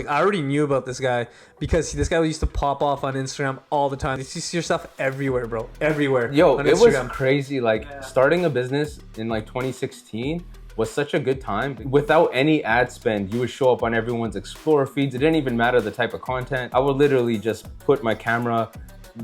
Like, I already knew about this guy because this guy used to pop off on Instagram all the time. You see your stuff everywhere, bro. Everywhere. Yo, on it was Instagram. crazy. Like starting a business in like 2016 was such a good time. Without any ad spend, you would show up on everyone's Explorer feeds. It didn't even matter the type of content. I would literally just put my camera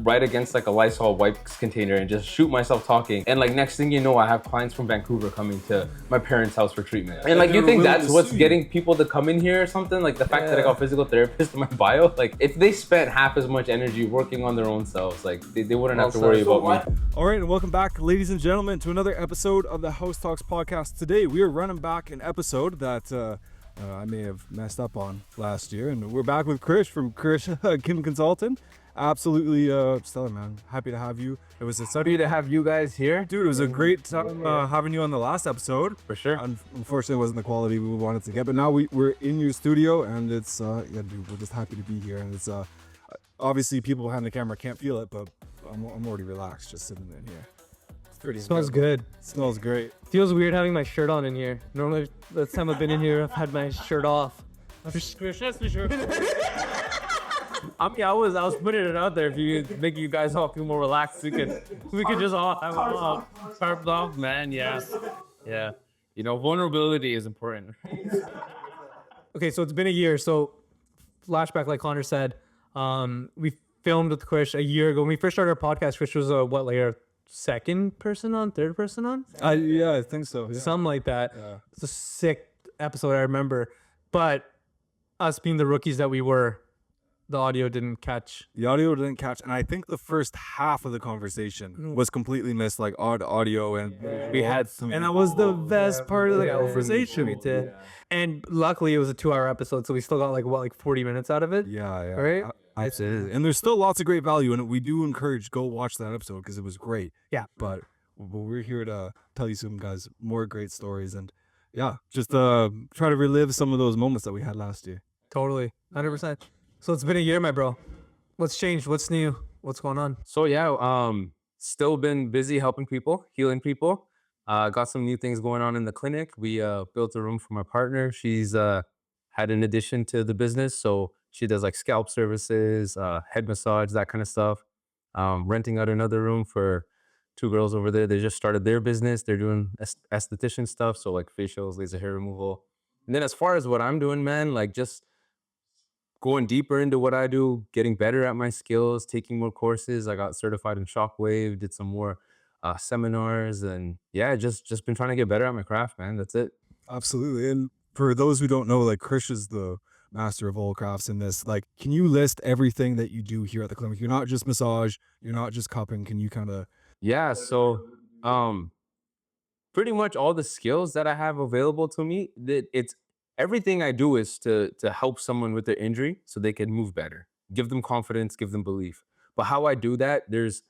right against like a Lysol wipes container and just shoot myself talking. And like next thing you know, I have clients from Vancouver coming to my parents' house for treatment. And like, you think that's what's getting people to come in here or something? Like the fact that I got physical therapist in my bio, like if they spent half as much energy working on their own selves, like they wouldn't have to worry about me. All right, and welcome back, ladies and gentlemen, to another episode of the House Talks podcast. Today, we are running back an episode that I may have messed up on last year, and we're back with Krish from Krish Kim Consultant. Absolutely stellar, man. Happy to have you. It was Happy to have you guys here. dude, it was a great time having you on the last episode. For sure. Unfortunately, it wasn't the quality we wanted to get, but now we're in your studio, and it's yeah, dude, we're just happy to be here. And it's obviously people behind the camera can't feel it, but I'm already relaxed just sitting in here. It's pretty Smells incredible. good. Smells great. Feels weird having my shirt on in here. Normally, the time I've been in here, I've had my shirt off. Krish, that's for sure. I mean, I was putting it out there if you make you guys all feel more relaxed. We could just all have a sharp off, man. Yeah. You know, vulnerability is important. Okay, so it's been a year. So, flashback, like Connor said, we filmed with Krish a year ago. When we first started our podcast, Krish was like our third person on? Yeah, I think so. Yeah. Something like that. Yeah. It's a sick episode, I remember. But us being the rookies that we were, the audio didn't catch. The audio didn't catch, and I think the first half of the conversation was completely missed, like odd audio, and we had some. And that was the best part of the conversation we did. And luckily, it was a 2-hour episode, so we still got like 40 minutes out of it. Yeah. Right? Absolutely. And there's still lots of great value in it. We do encourage go watch that episode because it was great. Yeah. But we're here to tell you some guys more great stories, and yeah, just try to relive some of those moments that we had last year. Totally. 100%. So it's been a year, my bro. What's changed? What's new? What's going on? So yeah, still been busy helping people, healing people. Got some new things going on in the clinic. We built a room for my partner. She's had an addition to the business, so she does like scalp services, head massage, that kind of stuff. Renting out another room for 2 girls over there. They just started their business. They're doing esthetician stuff, so like facials, laser hair removal. And then as far as what I'm doing, man, like just going deeper into what I do, getting better at my skills, taking more courses. I got certified in Shockwave, did some more seminars, and yeah, just been trying to get better at my craft, man. That's it. Absolutely. And for those who don't know, like Krish is the master of all crafts in this. Like, can you list everything that you do here at the clinic? You're not just massage, you're not just cupping. Can you kind of? Yeah, so pretty much all the skills that I have available to me, it's everything I do is to help someone with their injury so they can move better, give them confidence, give them belief. But how I do that, there's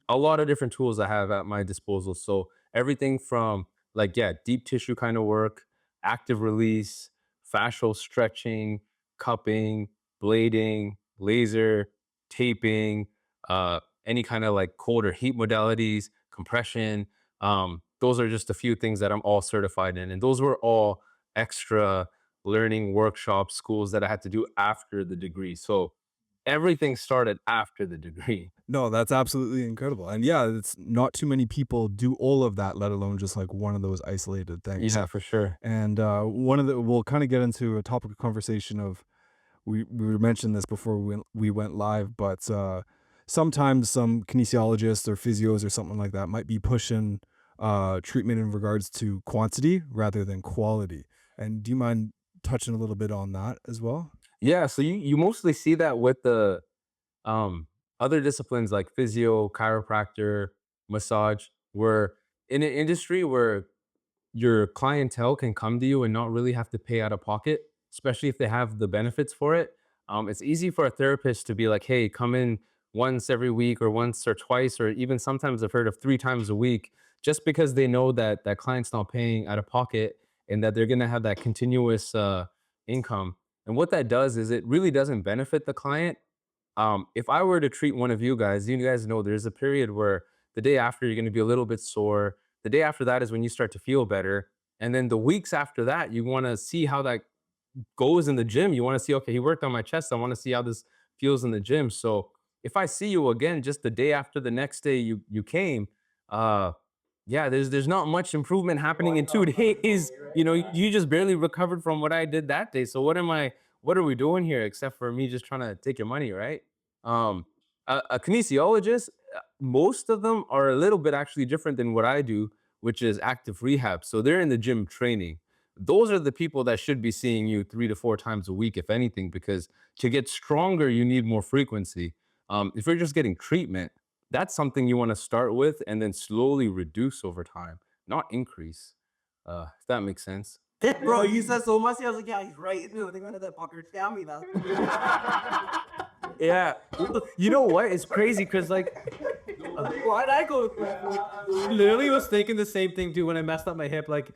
a lot of different tools I have at my disposal. So everything from like, yeah, deep tissue kind of work, active release, fascial stretching, cupping, blading, laser, taping, any kind of like cold or heat modalities, compression. Those are just a few things that I'm all certified in. And those were all extra learning workshops, schools that I had to do after the degree. So everything started after the degree. No, that's absolutely incredible. And yeah, it's not too many people do all of that, let alone just like one of those isolated things. Yeah, for sure. And we'll kind of get into a topic of conversation of, we mentioned this before we went live, but sometimes some kinesiologists or physios or something like that might be pushing treatment in regards to quantity rather than quality. And do you mind touching a little bit on that as well? Yeah, so you mostly see that with the other disciplines like physio, chiropractor, massage, where in an industry where your clientele can come to you and not really have to pay out of pocket, especially if they have the benefits for it. It's easy for a therapist to be like, hey, come in once every week or once or twice, or even sometimes I've heard of 3 times a week, just because they know that that client's not paying out of pocket and that they're going to have that continuous income. And what that does is it really doesn't benefit the client. If I were to treat one of you guys know there's a period where the day after you're going to be a little bit sore. The day after that is when you start to feel better. And then the weeks after that, you want to see how that goes in the gym. You want to see, okay, he worked on my chest. I want to see how this feels in the gym. So if I see you again just the day after the next day you came, yeah, there's not much improvement happening in 2 days. You know, you just barely recovered from what I did that day. So what are we doing here except for me just trying to take your money, right? A kinesiologist, most of them are a little bit actually different than what I do, which is active rehab. So they're in the gym training. Those are the people that should be seeing you 3 to 4 times a week, if anything, because to get stronger, you need more frequency. If you're just getting treatment, that's something you want to start with and then slowly reduce over time, not increase. If that makes sense. Bro, you said so much. I was like, yeah, he's right. Dude, they're gonna that fucker scam me now. Yeah. You know what? It's crazy because like Why'd I go? literally was thinking the same thing too when I messed up my hip like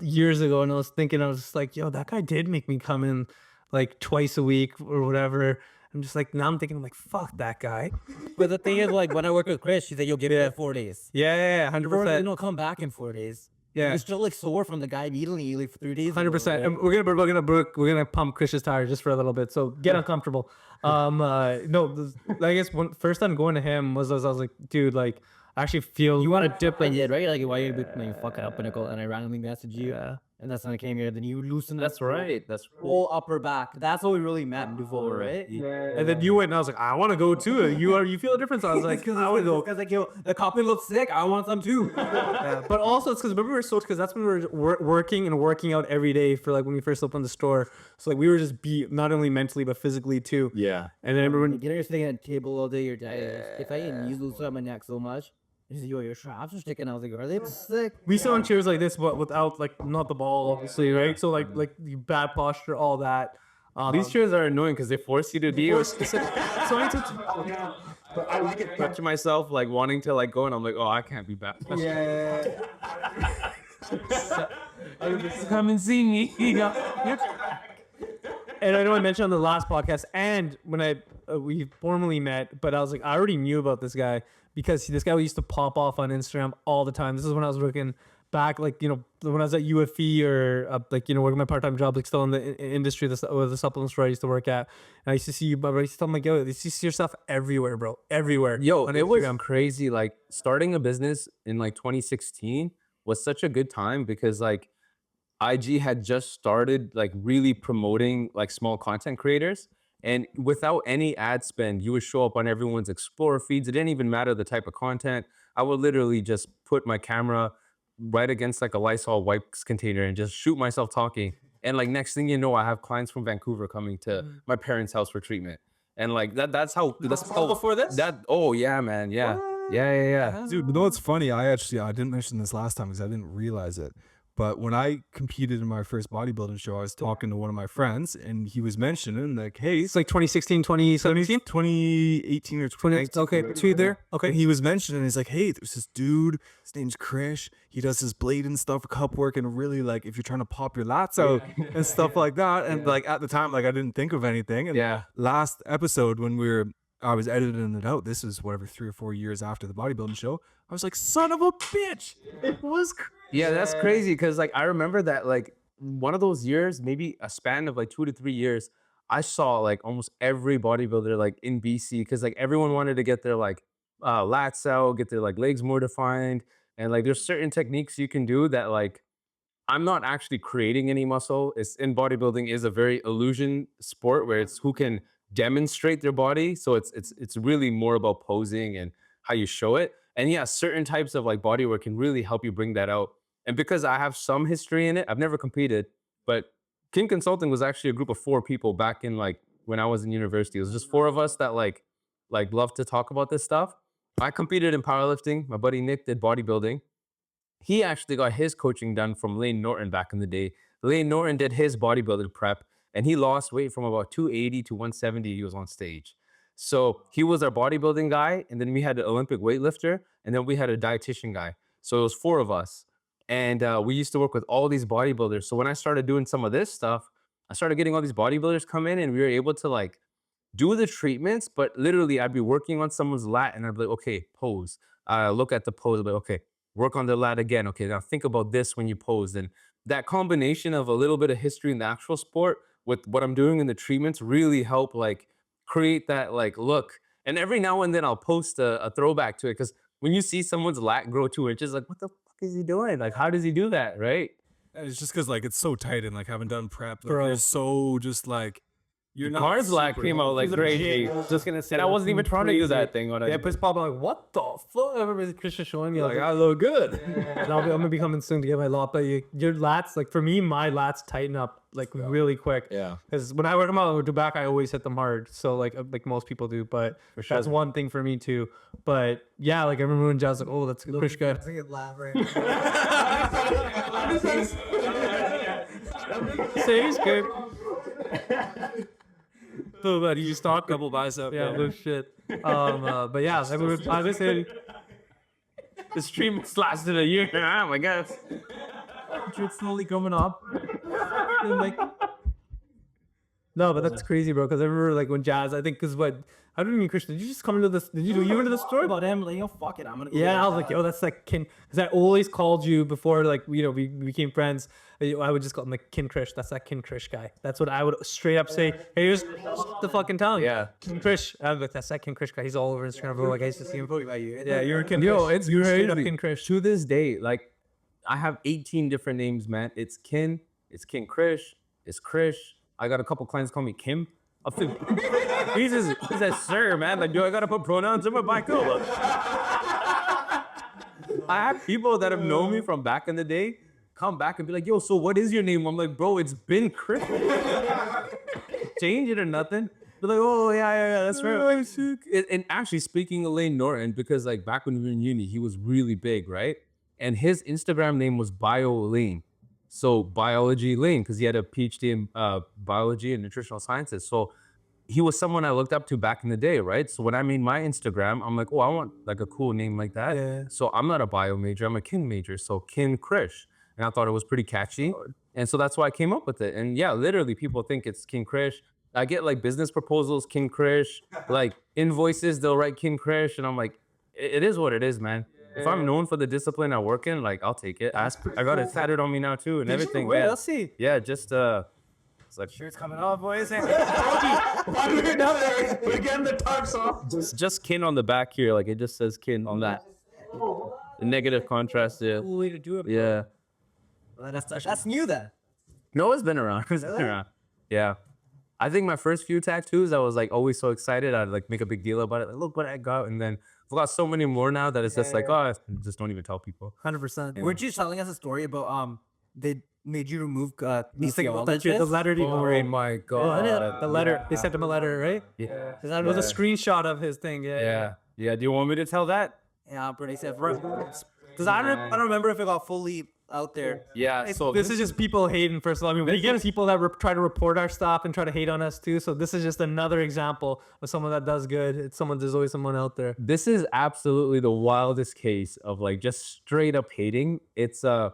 years ago, and I was just like, yo, that guy did make me come in like twice a week or whatever. I'm just like, now I'm thinking, I'm like, fuck that guy. But the thing is, like, when I work with Krish, she said, you'll give it 4 days. Yeah, Or, 100%. you know, come back in 4 days. Yeah. You're still like sore from the guy immediately you leave for 3 days. 100%. And we're gonna pump Krish's tire just for a little bit. So get uncomfortable. No, I guess first time going to him was I was like, dude, like I actually feel You want to dip my head, right? Like, why you fuck up and I randomly message you. And that's when I came here. Then you loosen That's right. That's whole upper back. That's what we really meant before, right? And then you went and I was like, I want to go too. You feel a difference. I was like, I would go. Because like, yo, the copy looks sick. I want some too. Yeah. But also it's because remember we were so because that's when we were working and working out every day for like when we first opened the store. So like we were just beat not only mentally but physically too. yeah. And then remember when You know, you're sitting at a table all day. Your diet. If I eat, you lose my neck so much. He said, yo, your traps are sticking. I was like, are they sick? we sit on chairs like this, but without like not the ball, obviously, right? So like bad posture, all that. These chairs are annoying because they force you to be specific. So I like it. Touch myself, like wanting to like go, and I'm like, oh, I can't be back. Come and see me. And I know I mentioned on the last podcast, and when we formally met, but I was like, I already knew about this guy because this guy used to pop off on Instagram all the time. This is when I was working back, like, you know, when I was at UFE or like, you know, working my part-time job, like still in the industry, the supplement store I used to work at. And I used to see you, but I used to tell him like, yo, you see your stuff everywhere, bro, everywhere. Yo, on it was Instagram. crazy. Like starting a business in like 2016 was such a good time because like IG had just started like really promoting like small content creators. And without any ad spend, you would show up on everyone's Explorer feeds. It didn't even matter the type of content. I would literally just put my camera right against like a Lysol wipes container and just shoot myself talking. And like next thing you know, I have clients from Vancouver coming to my parents' house for treatment. And like that's how Before this? oh yeah, man. Yeah. Yeah. Dude, you know what's funny? I didn't mention this last time because I didn't realize it. But when I competed in my first bodybuilding show, I was talking to one of my friends and he was mentioning like, hey, It's like 2016, 2017? 2018 or 2019. Okay, between there. Okay. And he was mentioning, he's like, hey, there's this dude, his name's Krish. He does this blade and stuff, cup work, and really like if you're trying to pop your lats out and stuff like that. And like at the time, like I didn't think of anything. And Yeah. last episode when I was editing it out, this is whatever 3 or 4 years after the bodybuilding show, I was like, son of a bitch. It was Yeah, that's crazy because like I remember that like one of those years, maybe a span of like 2 to 3 years, I saw like almost every bodybuilder like in BC because like everyone wanted to get their like lats out, get their like legs more defined, and like there's certain techniques you can do that like I'm not actually creating any muscle. It's in bodybuilding is a very illusion sport where it's who can demonstrate their body. So it's really more about posing and how you show it. And yeah, certain types of like body work can really help you bring that out. And because I have some history in it, I've never competed, but King Consulting was actually a group of 4 people back in like when I was in university. It was just 4 of us that like love to talk about this stuff. I competed in powerlifting. My buddy Nick did bodybuilding. He actually got his coaching done from Lane Norton back in the day. Lane Norton did his bodybuilding prep and he lost weight from about 280 to 170. He was on stage. So he was our bodybuilding guy. And then we had an Olympic weightlifter and then we had a dietitian guy. So it was 4 of us. And we used to work with all these bodybuilders. So when I started doing some of this stuff, I started getting all these bodybuilders come in and we were able to like do the treatments, but literally I'd be working on someone's lat and I'd be like, okay, pose. Look at the pose, I'd be like, okay, work on the lat again. Okay, now think about this when you pose. And that combination of a little bit of history in the actual sport with what I'm doing in the treatments really help like create that like look. And every now and then I'll post a throwback to it because when you see someone's lat grow 2 inches, like what the fuck is he doing? Like how does he do that, right? And it's just because like it's so tight and like haven't done prep. Like, Bro. you're so just like you're not. Mars lat super came out like great. Just gonna say, And I wasn't even trying to do that thing on Yeah, it. but it's probably like, what the fuck? Everybody, Krish is showing me Like like, I look good. and I'm gonna be coming soon to get my lot. But your lats, like for me, my lats tighten up like really quick. Yeah. Because when I work them out with back, I always hit them hard. So like most people do. But that's one thing for me too. But yeah, like I remember when Jazz like, oh, that's a Krish guy. Say he's good. So bad. You just talk Double bicep. yeah, no shit. But yeah, I was saying the stream lasted a year and a half, I guess. It's slowly coming up. And like, no, but that's crazy, bro. Because I remember like when Jazz, I think, because what, how did you mean, Christian? Did you just come into this? Did you into the story? About him, like, yo, fuck it, I'm gonna go. Yeah, I was like, yo, that's like kin. Because I always called you before, like, you know, we became friends. I would just call him like Kin Krish. That's that Kin Krish guy. That's what I would straight up say. Hey, here's the fucking telling. Yeah. Kin Krish. I'm like, that's that Kin Krish guy. He's all over Instagram, bro. Like, I used to see him. Yeah, you're a Kin Yo, Krish. it's You're straight up crazy. Kin Krish. To this day, like I have 18 different names, man. It's Kin Krish, it's Krish. I got a couple clients call me Kim. He says, sir, man. Like, yo, I gotta put pronouns in my back over. I have people that have known me from back in the day come back and be like, yo, so what is your name? I'm like, bro, it's been Chris. Change it or nothing. They're like, oh, yeah, that's right. And actually, speaking of Lane Norton, because like back when we were in uni, he was really big, right? And his Instagram name was Bio Lane. So biology Lane, because he had a PhD in biology and nutritional sciences. So he was someone I looked up to back in the day, right? So when I made my Instagram, I'm like, oh, I want like a cool name like that. Yeah. So I'm not a bio major, I'm a kin major. So Kin Krish. And I thought it was pretty catchy. And so that's why I came up with it. And yeah, literally people think it's Kin Krish. I get like business proposals, Kin Krish, like invoices, they'll write Kin Krish. And I'm like, it is what it is, man. If I'm known for the discipline I work in, like I'll take it. I got it tatted on me now too and everything. Wait, man. let's see. Yeah, just it's like Shirt's coming off, boys. Again, the tarp's off. just Kin on the back here, like it just says Kin on that. The negative contrast, yeah. Cool way to do it. Yeah. That's new then. No, it's been around. It's been around. Yeah. I think my first few tattoos, I was like always so excited. I'd like make a big deal about it. Like, look what I got. And then I've got so many more now that it's just like, oh, I just don't even tell people. 100%. Weren't you telling us a story about they made you remove He's thinking about that kinesiologist? shit. The letter didn't worry. my The letter. They sent him a letter, right? Yeah. It was a screenshot of his thing. Yeah. Yeah. Yeah. Do you want me to tell that? Yeah, pretty safe. Because I don't remember if it got fully out there. Yeah. So This is just people hating, first of all. I mean, we get people that try to report our stuff and try to hate on us too. So this is just another example of someone that does good. There's always someone out there. this is absolutely the wildest case of like just straight up hating. It's I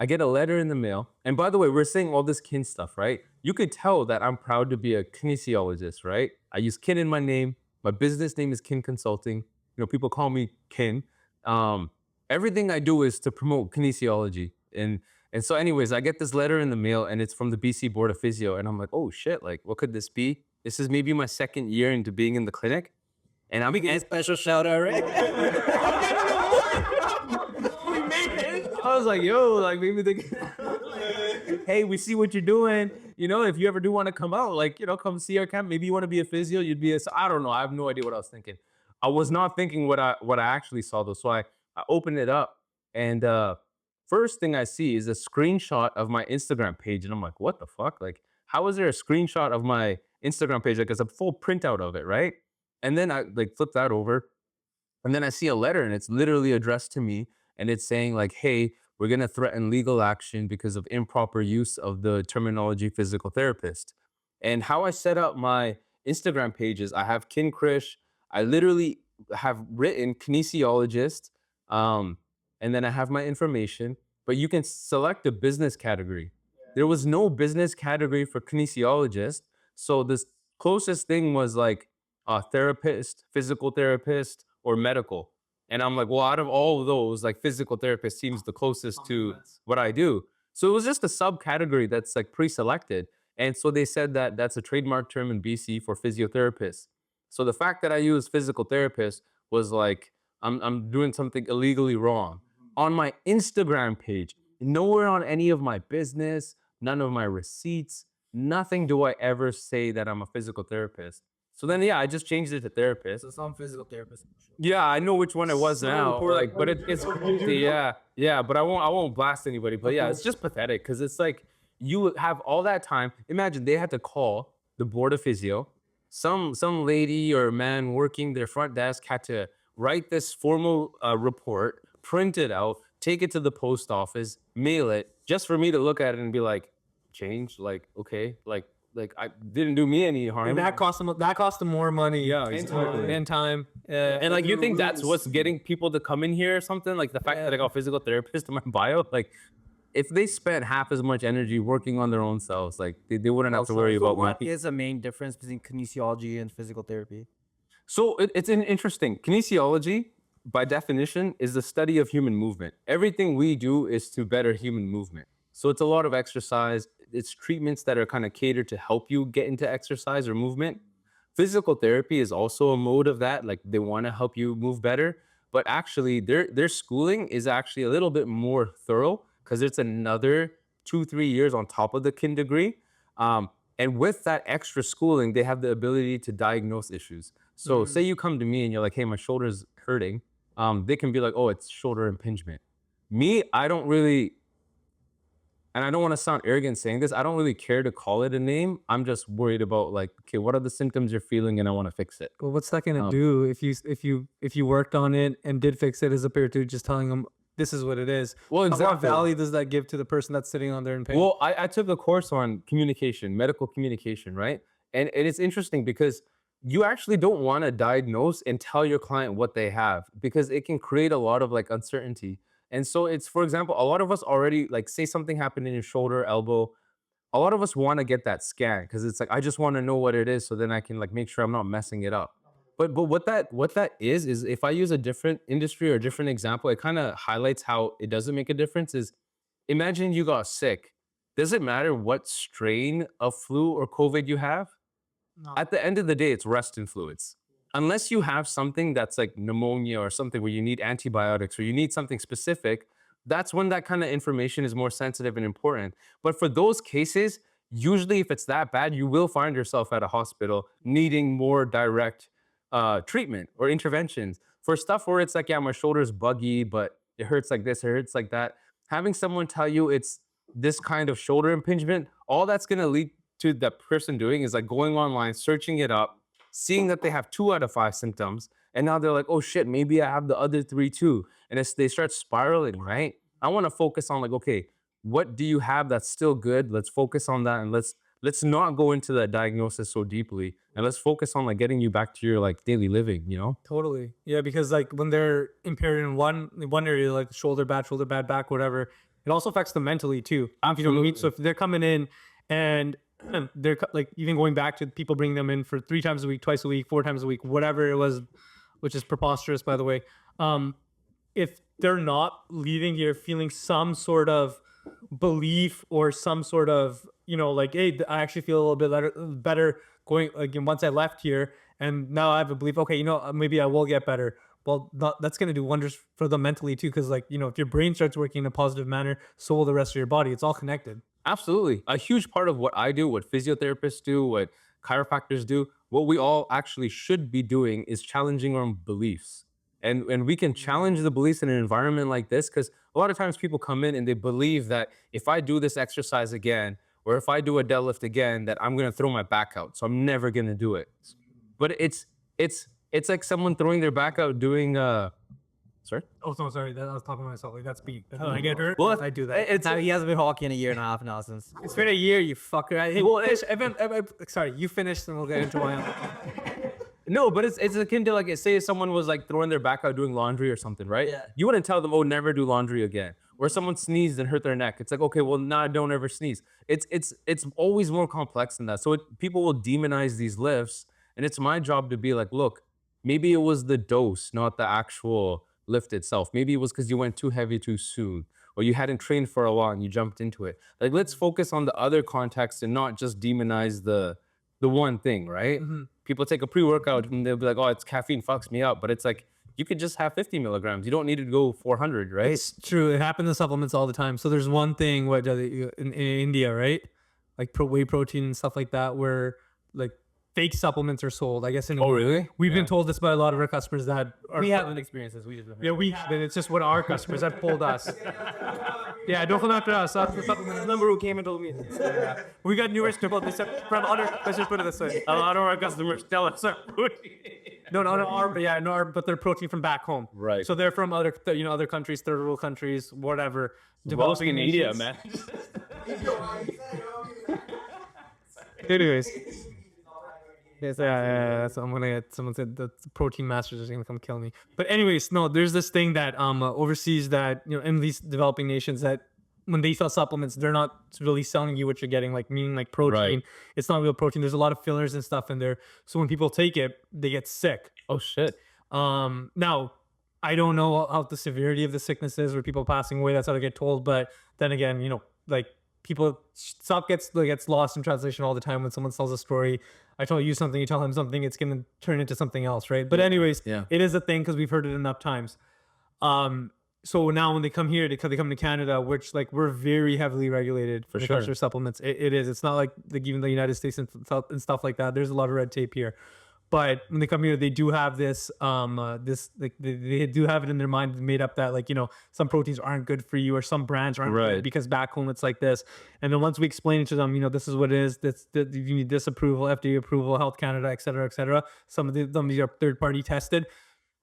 get a letter in the mail. And by the way, we're saying all this kin stuff, right? You could tell that I'm proud to be a kinesiologist, right? I use kin in my name. My business name is Kin Consulting. You know, people call me Kin. Everything I do is to promote kinesiology. And so anyways, I get this letter in the mail and it's from the BC Board of Physio. And I'm like, oh shit, like what could this be? This is maybe my second year into being in the clinic. And I'm A special shout out, right? I was like, yo, like maybe they hey, we see what you're doing. You know, if you ever do want to come out, like, you know, come see our camp. Maybe you want to be a physio, you'd be I don't know. I have no idea what I was thinking. I was not thinking what I actually saw though. So I opened it up and first thing I see is a screenshot of my Instagram page. And I'm like, what the fuck? Like, how is there a screenshot of my Instagram page? Like, it's a full printout of it, right? And then I like flip that over. And then I see a letter and it's literally addressed to me. And it's saying like, hey, we're going to threaten legal action because of improper use of the terminology physical therapist. And how I set up my Instagram pages, I have Kin Krish. I literally have written kinesiologist. And then I have my information, but you can select a business category. There was no business category for kinesiologist. So this closest thing was like a therapist, physical therapist, or medical. And I'm like, well, out of all of those, like physical therapist seems the closest to what I do. So it was just a subcategory that's like pre-selected. And so they said that that's a trademark term in BC for physiotherapists. So the fact that I use physical therapist was like, I'm doing something illegally wrong. On my Instagram page, nowhere on any of my business, none of my receipts, nothing do I ever say that I'm a physical therapist. So then, yeah, I just changed it to therapist. So some physical therapist. Yeah, I know which one it was So now. poor, Like, but it's yeah. But I won't blast anybody. But yeah, it's just pathetic because it's like you have all that time. Imagine they had to call the board of physio. Some lady or man working their front desk had to write this formal report, print it out, take it to the post office, mail it, just for me to look at it and be like, change, like okay, like I didn't do me any harm. And that cost them more money. Yeah, exactly. And time. And like, you think that's what's getting people to come in here or something? Like the fact that I got physical therapist in my bio, like if they spent half as much energy working on their own selves, like they wouldn't have to worry about What money. is the main difference between kinesiology and physical therapy? So it's an interesting. Kinesiology, by definition, is the study of human movement. Everything we do is to better human movement. So it's a lot of exercise. It's treatments that are kind of catered to help you get into exercise or movement. Physical therapy is also a mode of that. Like they want to help you move better, but actually their schooling is actually a little bit more thorough because it's another 2-3 years on top of the kin degree. And with that extra schooling, they have the ability to diagnose issues. So say you come to me and you're like, hey, my shoulder's hurting. They can be like, oh, it's shoulder impingement. Me, I don't really, and I don't want to sound arrogant saying this, I don't really care to call it a name. I'm just worried about like, okay, what are the symptoms you're feeling and I want to fix it. Well, what's that gonna do if you worked on it and did fix it as opposed to just telling them this is what it is? Well, What exactly. value does that give to the person that's sitting on there in pain? Well, I took a course on communication, medical communication, right? And it's interesting because you actually don't want to diagnose and tell your client what they have because it can create a lot of like uncertainty. And so it's, for example, a lot of us already, like say something happened in your shoulder, elbow, a lot of us want to get that scan because it's like, I just want to know what it is so then I can like make sure I'm not messing it up. But what that is if I use a different industry or a different example, it kind of highlights how it doesn't make a difference is imagine you got sick. Does it matter what strain of flu or COVID you have? No. At the end of the day, it's rest in fluids. Unless you have something that's like pneumonia or something where you need antibiotics or you need something specific, that's when that kind of information is more sensitive and important. But for those cases, usually if it's that bad, you will find yourself at a hospital needing more direct treatment or interventions. For stuff where it's like, yeah, my shoulder's buggy, but it hurts like this, it hurts like that. Having someone tell you it's this kind of shoulder impingement, all that's gonna lead to that person doing is like going online, searching it up, seeing that they have 2 out of 5 symptoms, and now they're like, oh shit, maybe I have the other 3 too. And as they start spiraling, right? I want to focus on like, okay, what do you have that's still good? Let's focus on that, and let's not go into that diagnosis so deeply, and let's focus on like getting you back to your like daily living, you know? Totally. Yeah, because like when they're impaired in one area, like shoulder bad, back, whatever, it also affects them mentally too. If you know what I mean? So if they're coming in and they're like even going back to people bringing them in for 3 times a week, twice a week, 4 times a week, whatever it was, which is preposterous, by the way. If they're not leaving here feeling some sort of belief or some sort of, you know, like, hey, I actually feel a little bit better going again once I left here, and now I have a belief. Okay, you know, maybe I will get better. Well, that's going to do wonders for them mentally too, because like, you know, if your brain starts working in a positive manner, so will the rest of your body. It's all connected. Absolutely. A huge part of what I do, what physiotherapists do, what chiropractors do, what we all actually should be doing is challenging our own beliefs. And we can challenge the beliefs in an environment like this because a lot of times people come in and they believe that if I do this exercise again, or if I do a deadlift again, that I'm going to throw my back out. So I'm never going to do it. But it's like someone throwing their back out doing sorry? Oh, so sorry. I was talking to myself. Like, that's beat. I get hurt. Well, I do that. Now, he hasn't been hockey in a year and a half now since. It's been a year, you fucker. Hey, well, Evan, sorry, you finished and we'll get into my own. No, but it's akin to like, say someone was like throwing their back out doing laundry or something, right? Yeah. You wouldn't tell them, oh, never do laundry again. Or someone sneezed and hurt their neck. It's like, okay, well, nah, don't ever sneeze. It's always more complex than that. So people will demonize these lifts, and it's my job to be like, look, maybe it was the dose, not the actual lift itself. Maybe it was because you went too heavy too soon. or you hadn't trained for a while and you jumped into it. Like, let's focus on the other context and not just demonize the one thing, right? People take a pre-workout and they'll be like, oh, it's caffeine fucks me up. But it's like, you could just have 50 milligrams. You don't need to go 400, right? It's true. It happens in supplements all the time. So there's one thing in India, right? Like whey protein and stuff like that, where like fake supplements are sold. I guess. Oh, really? We've been told this by a lot of our customers that We haven't experienced this. We just Yeah, we have. And it's just what our customers have told us. Yeah, don't come after us. That's the supplement number who came and told me. Yeah. We got numerous people. They said from other. Let's just put it this way. A lot of our customers tell us our protein. But they're protein from back home. Right. So they're from other, other countries, third world countries, whatever. Developing in India, man. Anyways. Yes, yeah. So I'm gonna get someone said that the protein masters are gonna come kill me. But anyways, no, there's this thing that overseas that in these developing nations that when they sell supplements, they're not really selling you what you're getting, like meaning like protein. Right. It's not real protein. There's a lot of fillers and stuff in there. So when people take it, they get sick. Oh shit. Now I don't know how the severity of the sickness is or people passing away. That's how they get told. But then again, like people stuff gets lost in translation all the time when someone tells a story. I tell you something, you tell him something, it's gonna turn into something else, right? But anyways, it is a thing because we've heard it enough times. So now when they come here, they come to Canada, which like we're very heavily regulated for sure. Supplements. It is. It's not like even the United States and stuff like that. There's a lot of red tape here. But when they come here, they do have this, they do have it in their mind made up that some proteins aren't good for you or some brands aren't good because back home it's like this. And then once we explain it to them, this is what it is. You need this approval, FDA approval, Health Canada, et cetera, et cetera. Some of these are third party tested.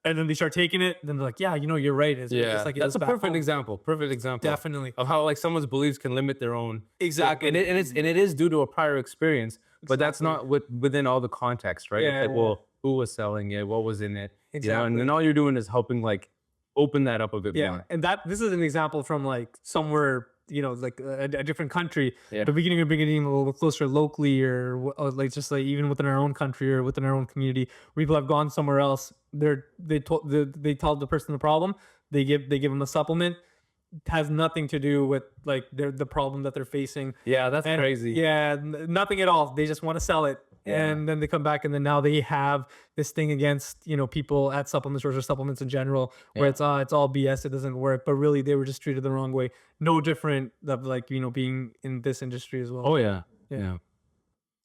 And then they start taking it. Then they're like, yeah, you're right. It's like that's a perfect example. Perfect example. Definitely. Of how like someone's beliefs can limit their own. Exactly. And it is due to a prior experience. But that's not within all the context, right? Yeah, well, who was selling it? What was in it? Exactly. And then all you're doing is helping like open that up a bit more. And this is an example from like somewhere, like a different country. Yeah. But we can even bring it in a little closer locally or like just like even within our own country or within our own community. People have gone somewhere else. They tell the person the problem. They give them a supplement. Has nothing to do with like the problem that they're facing. Yeah, that's crazy. Yeah, nothing at all. They just want to sell it. Yeah. And then they come back and then now they have this thing against, people at supplement stores or supplements in general where it's all BS. It doesn't work. But really they were just treated the wrong way. No different of like, being in this industry as well. Oh yeah.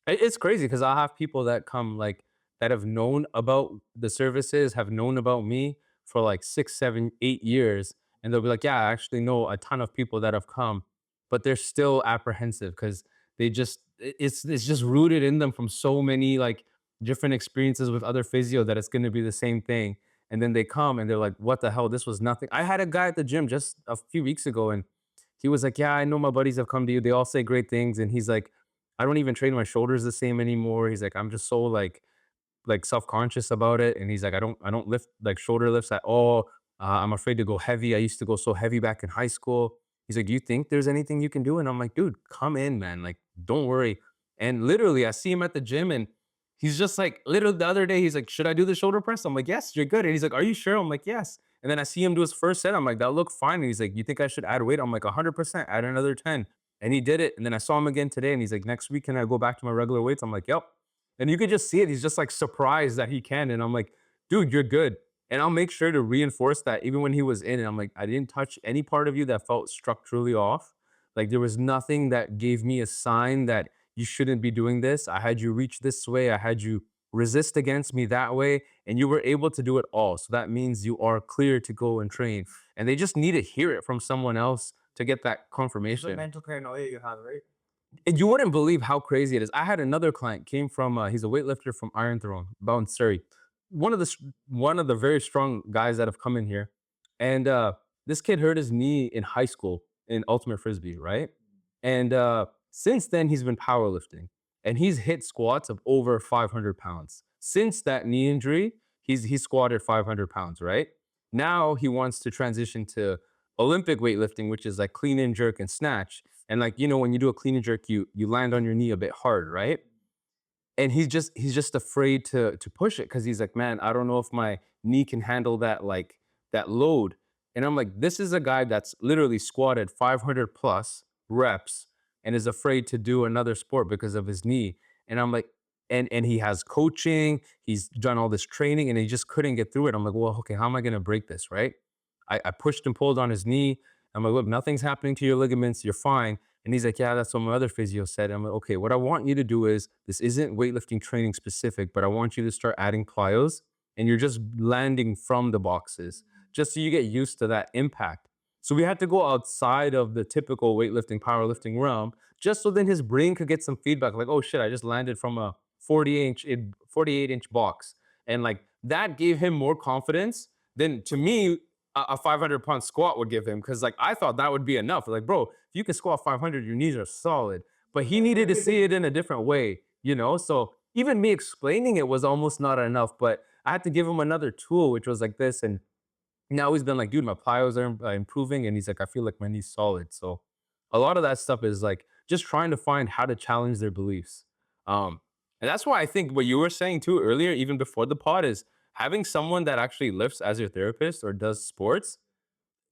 It's crazy because I have people that come like that have known about the services, have known about me for like 6, 7, 8 years. And they'll be like, yeah, I actually know a ton of people that have come, but they're still apprehensive because it's just rooted in them from so many like different experiences with other physio that it's going to be the same thing. And then they come and they're like, what the hell? This was nothing. I had a guy at the gym just a few weeks ago and he was like, yeah, I know my buddies have come to you. They all say great things. And he's like, I don't even train my shoulders the same anymore. He's like, I'm just so like self-conscious about it. And he's like, I don't lift like shoulder lifts at all. I'm afraid to go heavy. I used to go so heavy back in high school. He's like, do you think there's anything you can do? And I'm like, dude, come in, man. Like, don't worry. And literally, I see him at the gym and he's just like, literally the other day, he's like, should I do the shoulder press? I'm like, yes, you're good. And he's like, are you sure? I'm like, yes. And then I see him do his first set. I'm like, that looked fine. And he's like, you think I should add weight? I'm like, 100%, add another 10. And he did it. And then I saw him again today and he's like, next week, can I go back to my regular weights? I'm like, yep. And you could just see it. He's just like surprised that he can. And I'm like, dude, you're good. And I'll make sure to reinforce that even when he was in. And I'm like, I didn't touch any part of you that felt structurally off. Like there was nothing that gave me a sign that you shouldn't be doing this. I had you reach this way. I had you resist against me that way. And you were able to do it all. So that means you are clear to go and train. And they just need to hear it from someone else to get that confirmation. It's mental paranoia you have, right? And you wouldn't believe how crazy it is. I had another client came from, he's a weightlifter from Iron Throne, Bound Surrey. One of the very strong guys that have come in here. And this kid hurt his knee in high school in Ultimate Frisbee, right? And since then, he's been powerlifting. And he's hit squats of over 500 pounds. Since that knee injury, he's squatted 500 pounds, right? Now he wants to transition to Olympic weightlifting, which is like clean and jerk and snatch. And like, when you do a clean and jerk, you land on your knee a bit hard, right? And he's just afraid to push it because he's like, man, I don't know if my knee can handle that load. And I'm like, this is a guy that's literally squatted 500 plus reps and is afraid to do another sport because of his knee. And I'm like, and he has coaching, he's done all this training, and he just couldn't get through it. I'm like, well, okay, how am I gonna break this, right? I pushed and pulled on his knee. I'm like, look, nothing's happening to your ligaments, you're fine. And he's like, yeah, that's what my other physio said. I'm like, okay, what I want you to do is, this isn't weightlifting training specific, but I want you to start adding plyos, and you're just landing from the boxes, just so you get used to that impact. So we had to go outside of the typical weightlifting, powerlifting realm, just so then his brain could get some feedback, like, oh shit, I just landed from a 48-inch box. And like that gave him more confidence than, to me, a 500-pound squat would give him. Cause like I thought that would be enough. Like, bro, if you can squat 500, your knees are solid. But he needed to see it in a different way, you know? So even me explaining it was almost not enough, but I had to give him another tool, which was like this. And now he's been like, dude, my plyos are improving. And he's like, I feel like my knee's solid. So a lot of that stuff is like just trying to find how to challenge their beliefs. And that's why I think what you were saying too earlier, even before the pod, is having someone that actually lifts as your therapist or does sports.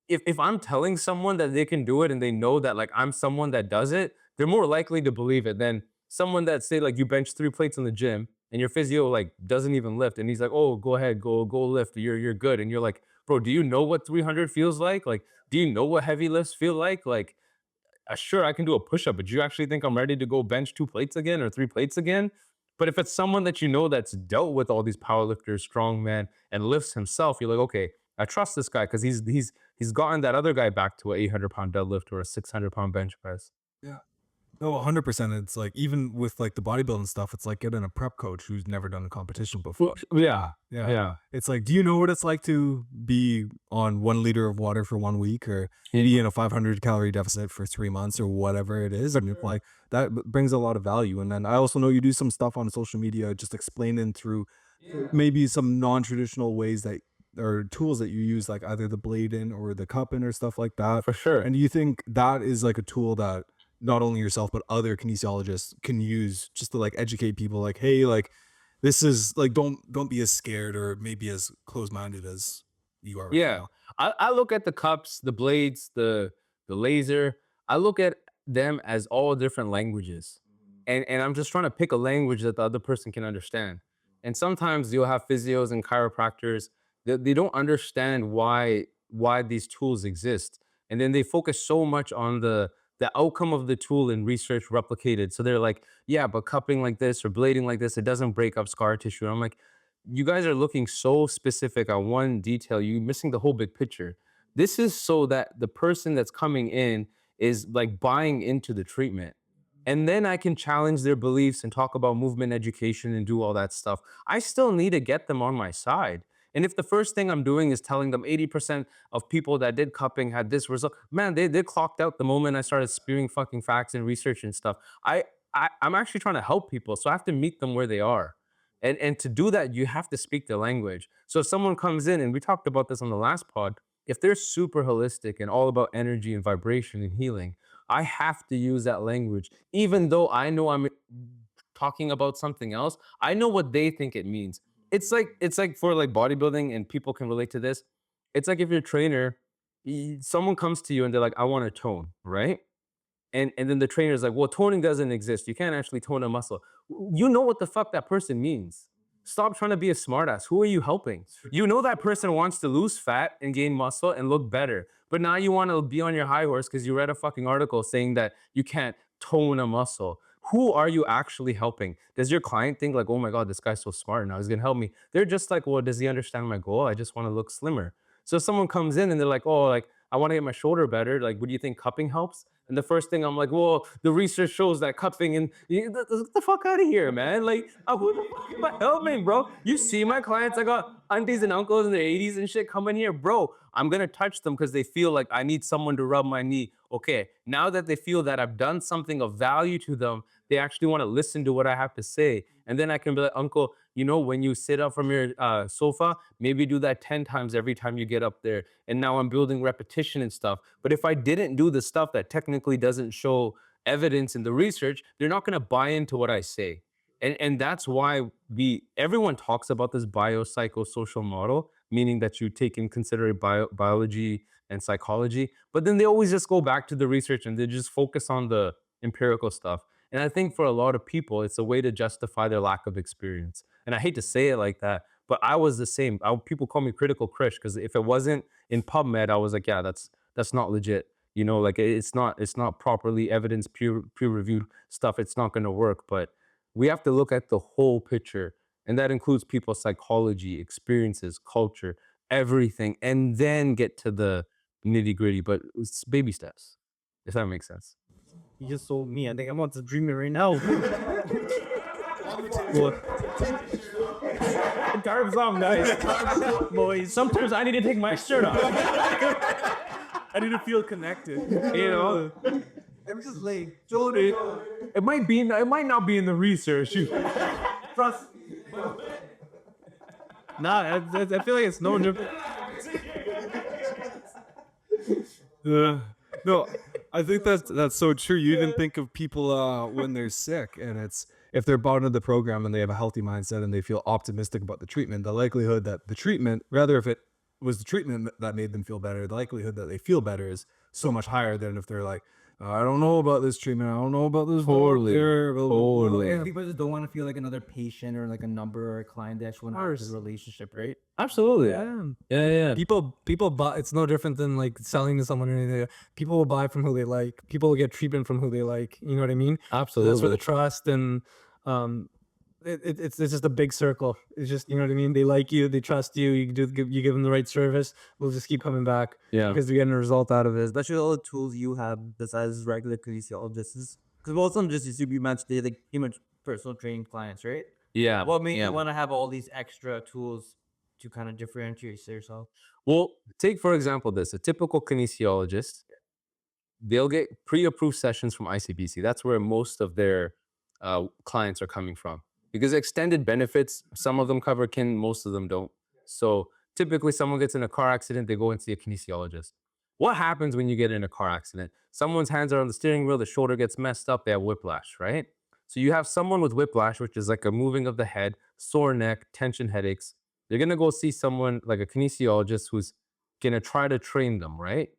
If I'm telling someone that they can do it and they know that like I'm someone that does it, they're more likely to believe it than someone that, say, like, you bench 3 plates in the gym and your physio like doesn't even lift, and he's like, oh, go ahead, go lift, you're good. And you're like, bro, do you know what 300 feels like? Like, do you know what heavy lifts feel like? Like, sure, I can do a push-up, but do you actually think I'm ready to go bench 2 plates again or 3 plates again? But if it's someone that you know that's dealt with all these powerlifters, strongman, and lifts himself, you're like, okay, I trust this guy because he's gotten that other guy back to an 800-pound deadlift or a 600-pound bench press. Yeah. No, 100%. It's like, even with like the bodybuilding stuff, it's like getting a prep coach who's never done a competition before. Yeah, Yeah. yeah. It's like, do you know what it's like to be on 1 liter of water for 1 week, or be in a 500 calorie deficit for 3 months, or whatever it is? And it's like, that brings a lot of value. And then I also know you do some stuff on social media, just explaining through maybe some non-traditional ways that, or tools that you use, like either the blading or the cupping or stuff like that. For sure. And do you think that is like a tool that not only yourself but other kinesiologists can use just to like educate people, like, hey, like, this is like, don't be as scared or maybe as closed-minded as you are right Yeah. now? I look at the cups, the blades, the laser. I look at them as all different languages. And I'm just trying to pick a language that the other person can understand. And sometimes you'll have physios and chiropractors that they don't understand why these tools exist. And then they focus so much on the outcome of the tool in research replicated. So they're like, yeah, but cupping like this or blading like this, it doesn't break up scar tissue. And I'm like, you guys are looking so specific on one detail, you're missing the whole big picture. This is so that the person that's coming in is like buying into the treatment. And then I can challenge their beliefs and talk about movement education and do all that stuff. I still need to get them on my side. And if the first thing I'm doing is telling them 80% of people that did cupping had this result, man, they clocked out the moment I started spewing fucking facts and research and stuff. I'm actually trying to help people, so I have to meet them where they are. And to do that, you have to speak their language. So if someone comes in, and we talked about this on the last pod, if they're super holistic and all about energy and vibration and healing, I have to use that language. Even though I know I'm talking about something else, I know what they think it means. It's like for like bodybuilding, and people can relate to this. It's like if you're a trainer, someone comes to you and they're like, I want to tone, right? And then the trainer is like, well, toning doesn't exist. You can't actually tone a muscle. You know what the fuck that person means. Stop trying to be a smartass. Who are you helping? You know that person wants to lose fat and gain muscle and look better. But now you want to be on your high horse because you read a fucking article saying that you can't tone a muscle. Who are you actually helping? Does your client think like, oh my God, this guy's so smart now, he's gonna help me? They're just like, well, does he understand my goal? I just want to look slimmer. So if someone comes in and they're like, oh, like, I want to get my shoulder better. Like, would you think cupping helps? And the first thing I'm like, well, the research shows that cupping, and get the fuck out of here, man. Like, who the fuck am I helping, bro? You see my clients, I got aunties and uncles in their 80s and shit coming here, bro. I'm gonna touch them because they feel like I need someone to rub my knee. Okay, now that they feel that I've done something of value to them, they actually want to listen to what I have to say. And then I can be like, uncle, you know, when you sit up from your sofa, maybe do that 10 times every time you get up there. And now I'm building repetition and stuff. But if I didn't do the stuff that technically doesn't show evidence in the research, they're not going to buy into what I say. And that's why everyone talks about this biopsychosocial model. meaning that you take in consideration biology and psychology. But then they always just go back to the research and they just focus on the empirical stuff. And I think for a lot of people, it's a way to justify their lack of experience. And I hate to say it like that, but I was the same. People call me critical Krish because if it wasn't in PubMed, I was like, yeah, that's not legit. You know, like it's not properly evidence peer reviewed stuff. It's not going to work. But we have to look at the whole picture, and that includes people's psychology, experiences, culture, everything, and then get to the nitty gritty. But it's baby steps, if that makes sense. You just sold me. I think I'm about to dream it right now. Carbs on, guys. Boys. Sometimes I need to take my shirt off. I need to feel connected. You know, I'm just like, it might not be in the research. Trust. nah, I feel like it's no different. No, I think that's so true. You even think of people when they're sick, and it's if they're bought into the program and they have a healthy mindset and they feel optimistic about the treatment, the likelihood that the treatment, rather if it was the treatment that made them feel better, the likelihood that they feel better is so much higher than if they're like, I don't know about this treatment, I don't know about this. And people just don't want to feel like another patient or like a number or a client that actually want to have a relationship, right? Absolutely. Yeah. People buy. It's no different than like selling to someone or anything. People will buy from who they like. People will get treatment from who they like. You know what I mean? Absolutely. That's where the trust and it's just a big circle. It's just, you know what I mean? They like you, they trust you. You give them the right service. We'll just keep coming back. Yeah. Because they're getting a result out of it. Especially all the tools you have besides regular kinesiologists. Because most of them just you mentioned they like pretty much personal training clients, right? Yeah. What made you want to have all these extra tools to kind of differentiate yourself? Well, take for example this: a typical kinesiologist, they'll get pre-approved sessions from ICBC. That's where most of their clients are coming from. Because extended benefits, some of them cover kin, most of them don't. So typically someone gets in a car accident, they go and see a kinesiologist. What happens when you get in a car accident? Someone's hands are on the steering wheel, the shoulder gets messed up, they have whiplash, right? So you have someone with whiplash, which is like a moving of the head, sore neck, tension headaches. They're gonna go see someone like a kinesiologist who's gonna try to train them, right?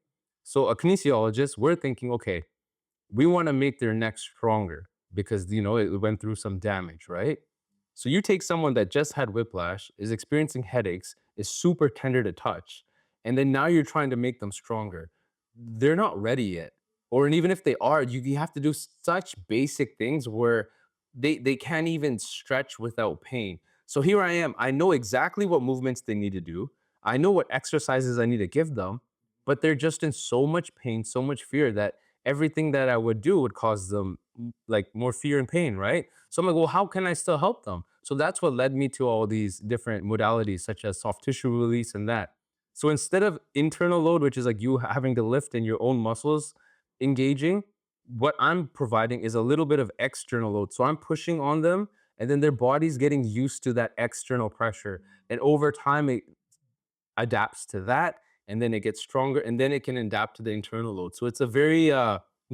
So a kinesiologist, we're thinking, okay, we wanna make their neck stronger because, you know, it went through some damage, right? So you take someone that just had whiplash, is experiencing headaches, is super tender to touch, and then now you're trying to make them stronger. They're not ready yet. Or and even if they are, you have to do such basic things where they can't even stretch without pain. So here I am. I know exactly what movements they need to do. I know what exercises I need to give them, but they're just in so much pain, so much fear that everything that I would do would cause them like more fear and pain, right? So I'm like, well, how can I still help them? So that's what led me to all these different modalities, such as soft tissue release and that. So instead of internal load, which is like you having to lift and your own muscles engaging, what I'm providing is a little bit of external load. So I'm pushing on them, and then their body's getting used to that external pressure. And over time, it adapts to that, and then it gets stronger, and then it can adapt to the internal load. So it's a very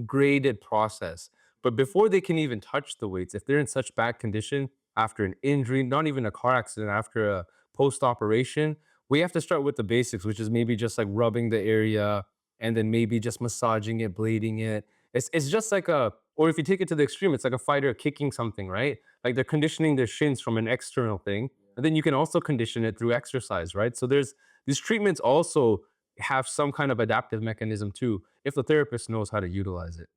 graded process. But before they can even touch the weights, if they're in such bad condition after an injury, not even a car accident, after a post-operation, we have to start with the basics, which is maybe just like rubbing the area and then maybe just massaging it, blading it. It's just like or if you take it to the extreme, it's like a fighter kicking something, right? Like they're conditioning their shins from an external thing. And then you can also condition it through exercise, right? So these treatments also have some kind of adaptive mechanism too, if the therapist knows how to utilize it.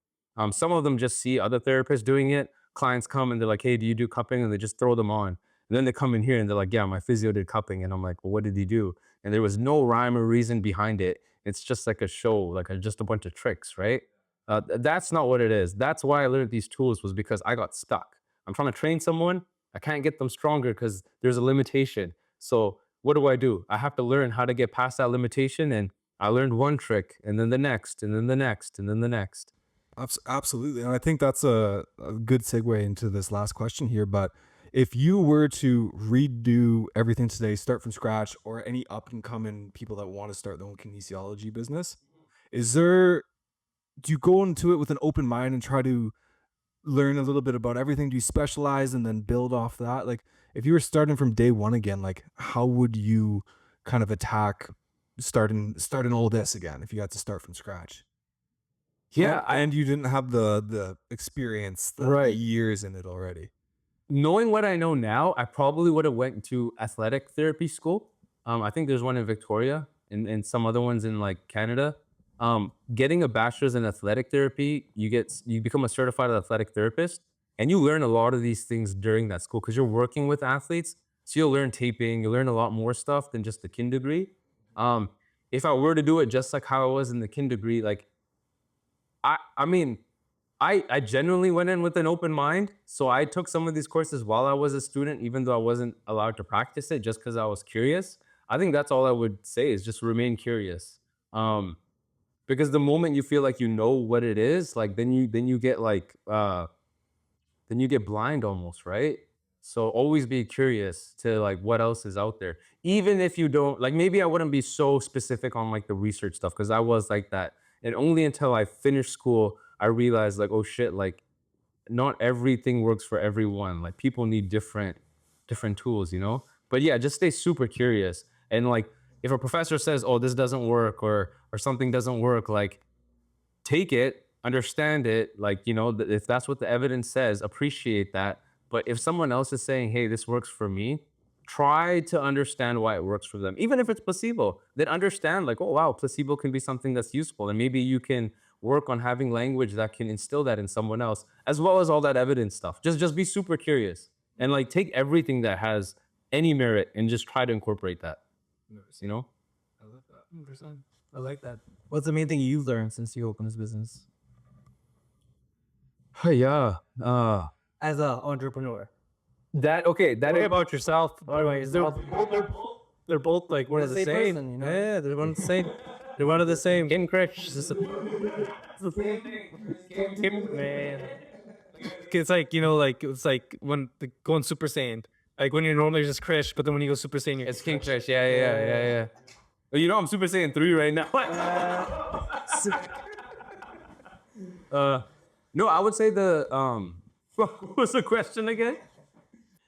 Some of them just see other therapists doing it. Clients come and they're like, hey, do you do cupping? And they just throw them on. And then they come in here and they're like, yeah, my physio did cupping. And I'm like, well, what did he do? And there was no rhyme or reason behind it. It's just like a show, like just a bunch of tricks, right? That's not what it is. That's why I learned these tools, was because I got stuck. I'm trying to train someone. I can't get them stronger because there's a limitation. So what do? I have to learn how to get past that limitation. And I learned one trick and then the next and then the next and then the next. Absolutely. And I think that's a good segue into this last question here. But if you were to redo everything today, start from scratch, or any up and coming people that want to start their own kinesiology business, do you go into it with an open mind and try to learn a little bit about everything? Do you specialize and then build off that? Like if you were starting from day one again, like how would you kind of attack starting all this again if you had to start from scratch? Yeah, and you didn't have the experience, the Right. years in it already. Knowing what I know now, I probably would have went to athletic therapy school. I think there's one in Victoria and some other ones in like Canada. Getting a bachelor's in athletic therapy, you become a certified athletic therapist, and you learn a lot of these things during that school because you're working with athletes. So you'll learn taping, you'll learn a lot more stuff than just the kin degree. If I were to do it just like how I was in the kin degree, like I mean, I genuinely went in with an open mind. So I took some of these courses while I was a student, even though I wasn't allowed to practice it just because I was curious. I think that's all I would say is just remain curious. Because the moment you feel like you know what it is, like then you get like then you get blind almost, right? So always be curious to like what else is out there. Even if you don't like, maybe I wouldn't be so specific on like the research stuff because I was like that. And only until I finished school, I realized like, oh shit, like not everything works for everyone. Like people need different tools, you know? But yeah, just stay super curious. And like if a professor says, oh, this doesn't work or something doesn't work, like take it, understand it, like, you know, if that's what the evidence says, appreciate that. But if someone else is saying, hey, this works for me, try to understand why it works for them. Even if it's placebo, then understand like, oh, wow, placebo can be something that's useful. And maybe you can work on having language that can instill that in someone else, as well as all that evidence stuff. Just be super curious and like take everything that has any merit and just try to incorporate that, you know? I love that. 100%. I like that. What's the main thing you've learned since you opened this business Yeah. as an entrepreneur? That Worry about yourself. By the way, they're both like one of the same. person, you know? Yeah, they're one of the same. They're one of the same. Kin Krish. Man. It's like, you know, like it's like when going Super Saiyan. Like when you're normally just Krish, but then when you go Super Saiyan, you're It's King Krish. Yeah. Well, you know I'm Super Saiyan 3 right now. No, I would say the what was the question again?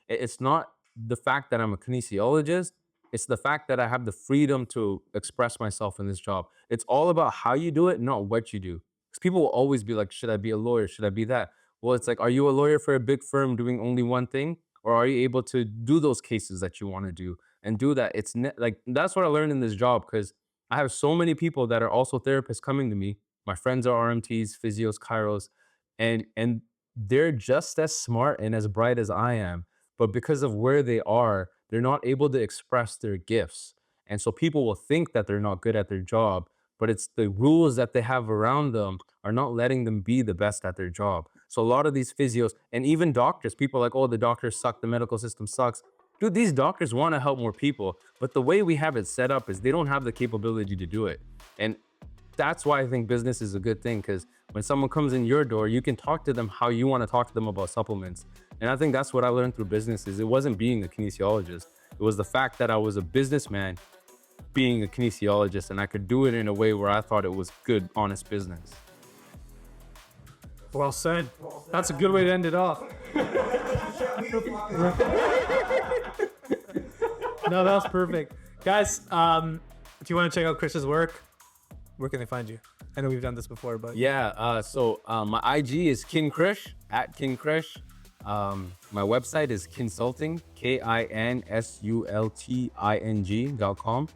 It's not the fact that I'm a kinesiologist. It's the fact that I have the freedom to express myself in this job. It's all about how you do it, not what you do. Because people will always be like, should I be a lawyer? Should I be that? Well, it's like, are you a lawyer for a big firm doing only one thing? Or are you able to do those cases that you want to do and do that? It's like, that's what I learned in this job because I have so many people that are also therapists coming to me. My friends are RMTs, physios, chiros, and they're just as smart and as bright as I am. But because of where they are, they're not able to express their gifts. And so people will think that they're not good at their job, but it's the rules that they have around them are not letting them be the best at their job. So a lot of these physios and even doctors, people are like, oh, the doctors suck, the medical system sucks. Dude, these doctors want to help more people, but the way we have it set up is they don't have the capability to do it. And that's why I think business is a good thing, because when someone comes in your door, you can talk to them how you want to talk to them about supplements. And I think that's what I learned through business is it wasn't being a kinesiologist. It was the fact that I was a businessman being a kinesiologist, and I could do it in a way where I thought it was good, honest business. well said. That's a good way to end it off. No, that was perfect. Guys, if you want to check out Krish's work, where can they find you? I know we've done this before, but Yeah, so my IG is Kin Krish, at Kin Krish. My website is Kinsulting, KINSULTING.com.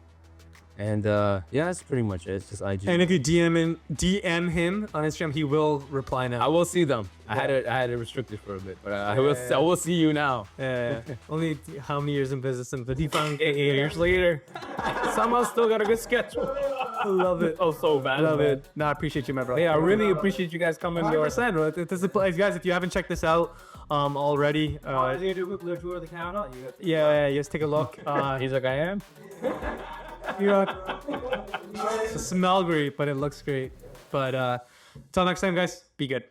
And yeah, that's pretty much it. It's just IG. and if you DM him on Instagram, he will reply I now. will see them. I had it restricted for a bit, but I will see you now. Yeah. Only how many years in business and 55 years later. Somehow still got a good schedule. Love it. Oh, so bad. Love it. No, I appreciate you, my brother. Yeah, I really appreciate you guys coming to our 100%, bro. This is a place, guys. If you haven't checked this out already, You do a quick tour of the counter. yeah, just take a look. He's like, I am. You know, it smell great, but it looks great. But till next time, guys, be good.